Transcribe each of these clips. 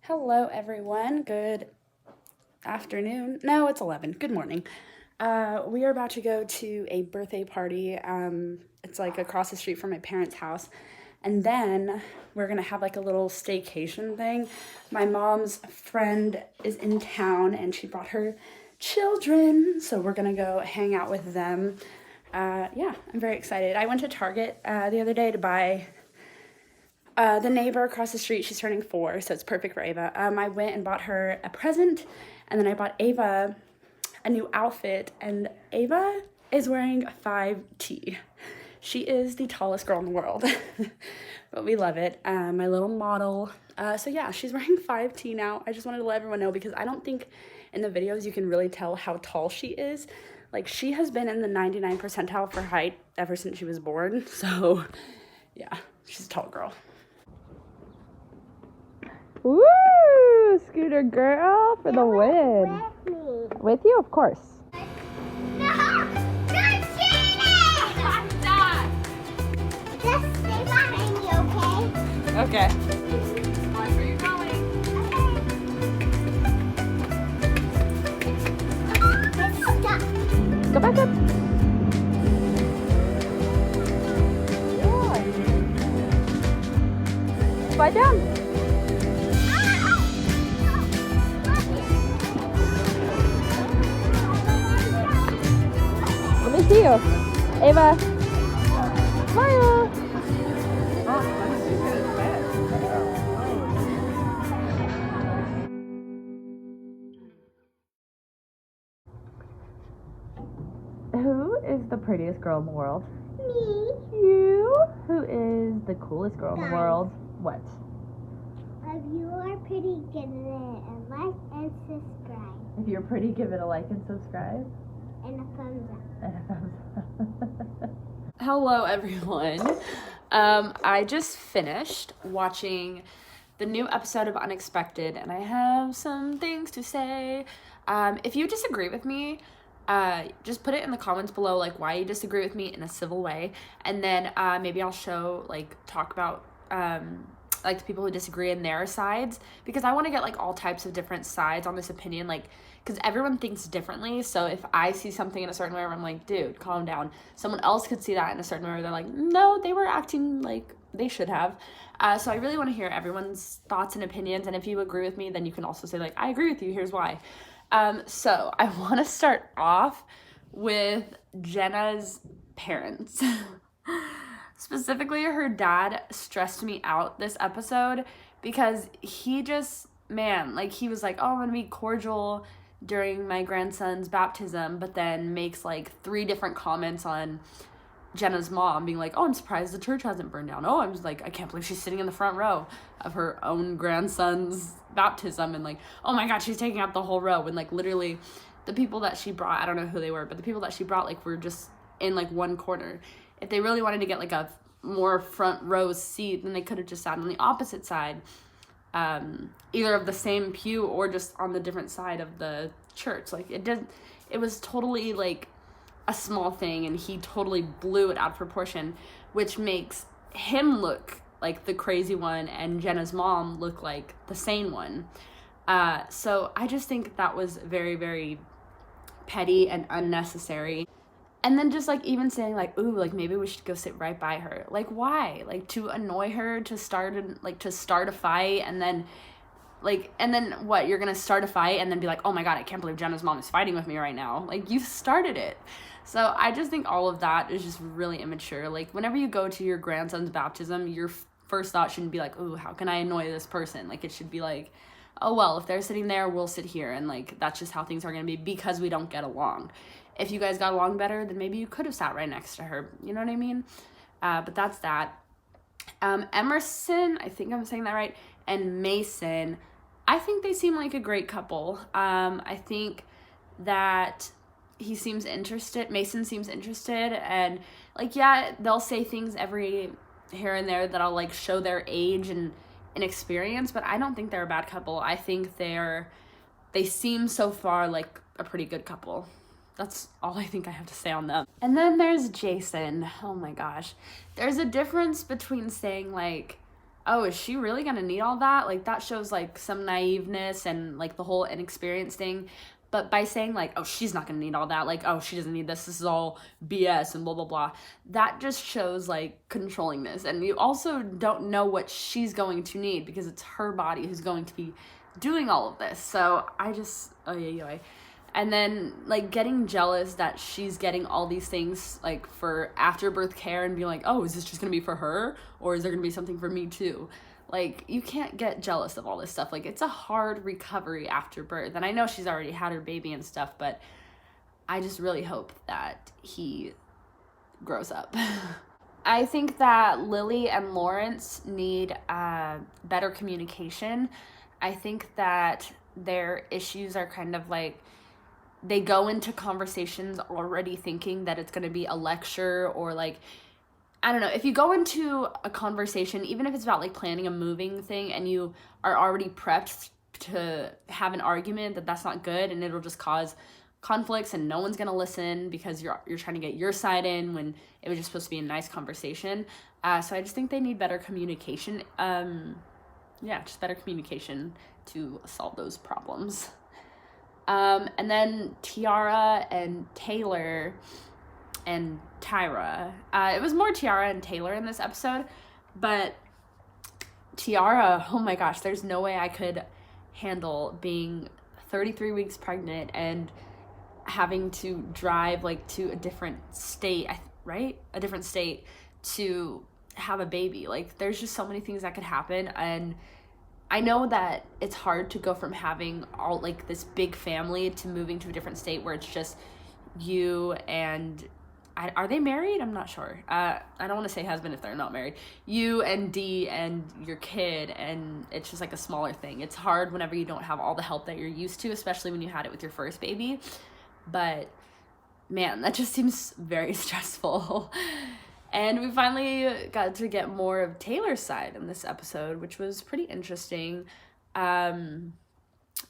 Hello, everyone. Good afternoon. No, it's 11. Good morning. We are about to go to a birthday party. It's like across the street from my parents' house. And then we're going to have like a little staycation thing. My mom's friend is in town and she brought her children. So we're going to go hang out with them. Yeah, I'm very excited. I went to Target the other day to buy the neighbor across the street, she's turning 4, so it's perfect for Ava. I went and bought her a present, and then I bought Ava a new outfit, and Ava is wearing 5T. She is the tallest girl in the world, but we love it. My little model. So yeah, she's wearing 5T now. I just wanted to let everyone know because I don't think in the videos you can really tell how tall she is. Like, she has been in the 99 percentile for height ever since she was born, so yeah, she's a tall girl. Woo! Scooter girl for the win. With you, of course. No! Don't cheat it! Stop! Just stay behind me, okay? Okay. Watch where you're going. Okay. Stop. Go back up. Slide down. Let me see you. Ava. Smile. Who is the prettiest girl in the world? Me. You. Who is the coolest girl in the world? What? If you are pretty, give it a like and subscribe. If you're pretty, give it a like and subscribe. And a thumbs up. And a thumbs up. Hello, everyone. I just finished watching the new episode of Unexpected, and I have some things to say. If you disagree with me, just put it in the comments below, like, why you disagree with me in a civil way, and then maybe I'll talk about like the people who disagree and their sides, because I want to get like all types of different sides on this opinion, like, because everyone thinks differently. So if I see something in a certain way where I'm like, dude, calm down, someone else could see that in a certain way where they're like, no, they were acting like they should have. So I really want to hear everyone's thoughts and opinions, and if you agree with me, then you can also say, like, I agree with you, here's why. So I want to start off with Jenna's parents. Specifically, her dad stressed me out this episode because he just, man, like, he was like, oh, I'm gonna be cordial during my grandson's baptism, but then makes like 3 different comments on Jenna's mom, being like, oh, I'm surprised the church hasn't burned down. Oh, I'm just like, I can't believe she's sitting in the front row of her own grandson's baptism, and like, oh my god, she's taking up the whole row, and like, literally the people that she brought, I don't know who they were, but the people that she brought, like, were just in like one corner. If they really wanted to get like a more front row seat, then they could have just sat on the opposite side, either of the same pew or just on the different side of the church. Like, it was totally like a small thing, and he totally blew it out of proportion, which makes him look like the crazy one and Jenna's mom look like the sane one. So I just think that was very, very petty and unnecessary. And then just like even saying like, ooh, like, maybe we should go sit right by her. Like, why? Like, to annoy her, to start a fight, and then what, you're gonna start a fight and then be like, oh my god, I can't believe Jenna's mom is fighting with me right now. Like, you started it. So I just think all of that is just really immature. Like, whenever you go to your grandson's baptism, your first thought shouldn't be like, ooh, how can I annoy this person? Like, it should be like, oh, well, if they're sitting there, we'll sit here, and like, that's just how things are gonna be because we don't get along. If you guys got along better, then maybe you could have sat right next to her. You know what I mean? But that's that. Emerson, I think I'm saying that right, and Mason, I think they seem like a great couple. I think that he seems interested, Mason seems interested, and like, yeah, they'll say things every here and there that'll like show their age and experience, but I don't think they're a bad couple. I think they seem so far like a pretty good couple. That's all I think I have to say on them. And then there's Jason. Oh my gosh. There's a difference between saying like, oh, is she really gonna need all that? Like, that shows like some naiveness and like the whole inexperience thing. But by saying like, oh, she's not gonna need all that, like, oh, she doesn't need this is all BS and blah blah blah, that just shows like controllingness. And you also don't know what she's going to need because it's her body who's going to be doing all of this. So I just, oh yeah. And then like getting jealous that she's getting all these things like for afterbirth care and being like, oh, is this just gonna be for her, or is there gonna be something for me too? Like, you can't get jealous of all this stuff. Like, it's a hard recovery after birth. And I know she's already had her baby and stuff, but I just really hope that he grows up. I think that Lily and Lawrence need better communication. I think that their issues are kind of like, they go into conversations already thinking that it's going to be a lecture or like, I don't know, if you go into a conversation, even if it's about like planning a moving thing and you are already prepped to have an argument, that's not good and it'll just cause conflicts and no one's going to listen because you're trying to get your side in when it was just supposed to be a nice conversation. So I just think they need better communication. Just better communication to solve those problems. And then Tiara and Taylor and Tyra. It was more Tiara and Taylor in this episode, but Tiara, oh my gosh, there's no way I could handle being 33 weeks pregnant and having to drive like to a different state, right? A different state to have a baby. Like, there's just so many things that could happen, and I know that it's hard to go from having all like this big family to moving to a different state where it's just you and are they married? I'm not sure. I don't want to say husband if they're not married. You and Dee and your kid, and it's just like a smaller thing. It's hard whenever you don't have all the help that you're used to, especially when you had it with your first baby. But man, that just seems very stressful. And we finally got to get more of Taylor's side in this episode, which was pretty interesting. I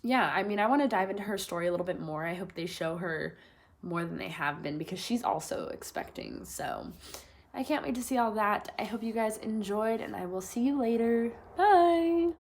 want to dive into her story a little bit more. I hope they show her more than they have been because she's also expecting. So I can't wait to see all that. I hope you guys enjoyed, and I will see you later. Bye!